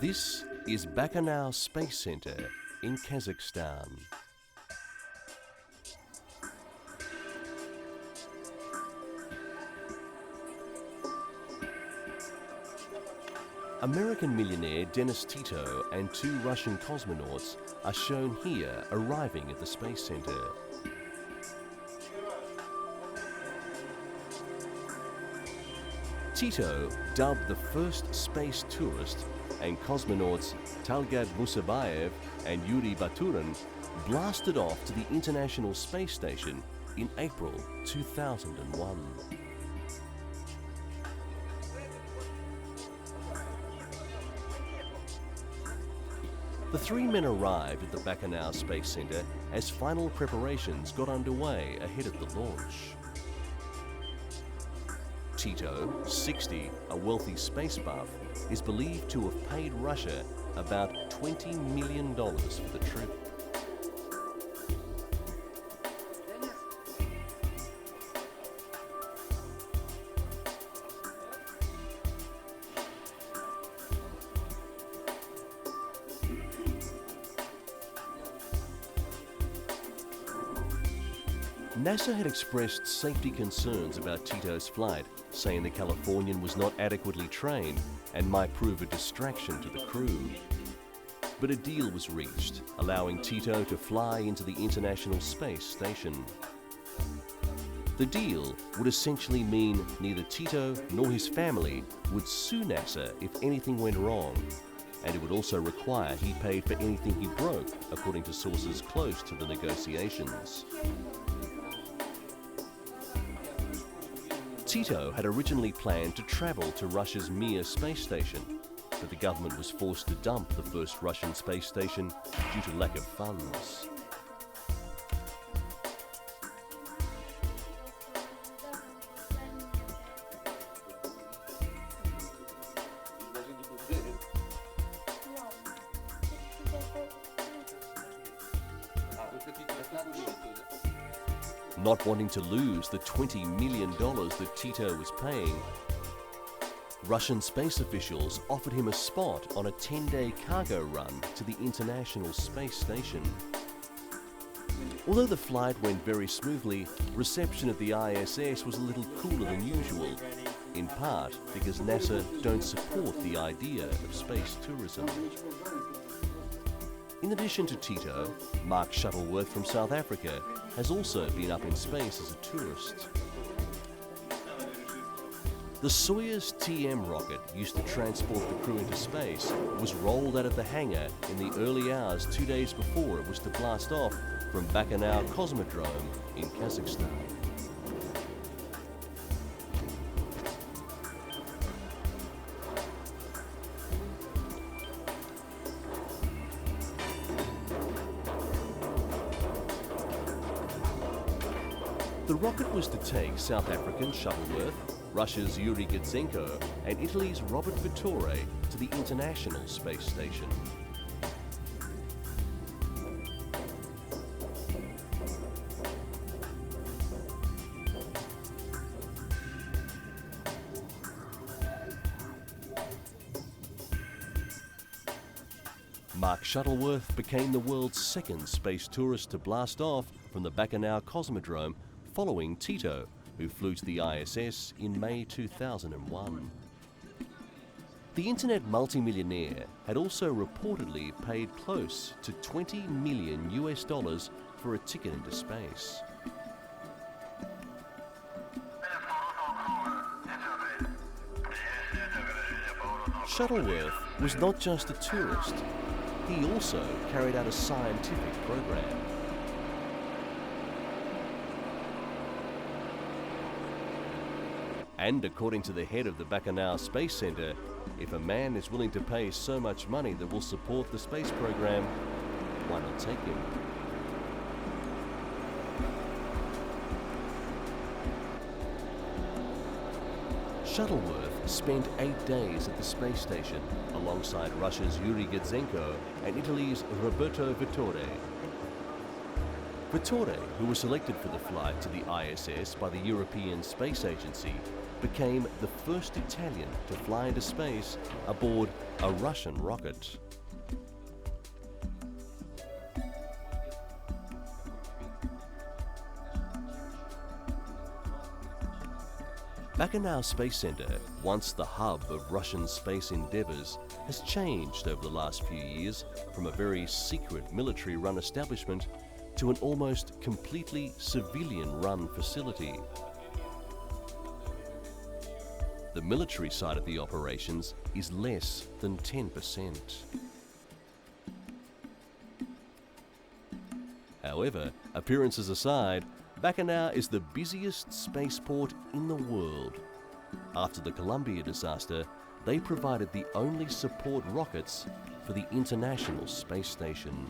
This is Bakanal Space Center in Kazakhstan. American millionaire Dennis Tito and 2 Russian cosmonauts are shown here arriving at the Space Center. Tito, dubbed the first space tourist, and cosmonauts Talgat Musabayev and Yuri Baturin blasted off to the International Space Station in April 2001. The 3 men arrived at the Bakanal Space Center as final preparations got underway ahead of the launch. Tito, 60, a wealthy space buff, is believed to have paid Russia about $20 million for the trip. NASA had expressed safety concerns about Tito's flight, saying the Californian was not adequately trained and might prove a distraction to the crew. But a deal was reached, allowing Tito to fly into the International Space Station. The deal would essentially mean neither Tito nor his family would sue NASA if anything went wrong, and it would also require he paid for anything he broke, according to sources close to the negotiations. Tito had originally planned to travel to Russia's Mir space station, but the government was forced to dump the first Russian space station due to lack of funds. Not wanting to lose the $20 million that Tito was paying, Russian space officials offered him a spot on a 10-day cargo run to the International Space Station. Although the flight went very smoothly, reception at the ISS was a little cooler than usual, in part because NASA don't support the idea of space tourism. In addition to Tito, Mark Shuttleworth from South Africa has also been up in space as a tourist. The Soyuz TM rocket used to transport the crew into space was rolled out of the hangar in the early hours 2 days before it was to blast off from Bakanal Cosmodrome in Kazakhstan. The rocket was to take South African Shuttleworth, Russia's Yuri Gudzenko, and Italy's Robert Vittore to the International Space Station. Mark Shuttleworth became the world's 2nd space tourist to blast off from the Bakanal Cosmodrome, following Tito, who flew to the ISS in May 2001. The internet multimillionaire had also reportedly paid close to $20 million for a ticket into space. Shuttleworth was not just a tourist, he also carried out a scientific program. And according to the head of the Bakanal Space Center, if a man is willing to pay so much money that will support the space program, why not take him? Shuttleworth spent 8 days at the space station alongside Russia's Yuri Gudzenko and Italy's Roberto Vittore. Vittore, who was selected for the flight to the ISS by the European Space Agency, became the first Italian to fly into space aboard a Russian rocket. Baikal Space Center, once the hub of Russian space endeavors, has changed over the last few years from a very secret military-run establishment to an almost completely civilian-run facility. The military side of the operations is less than 10%. However, appearances aside, Baikal is the busiest spaceport in the world. After the Columbia disaster, they provided the only support rockets for the International Space Station.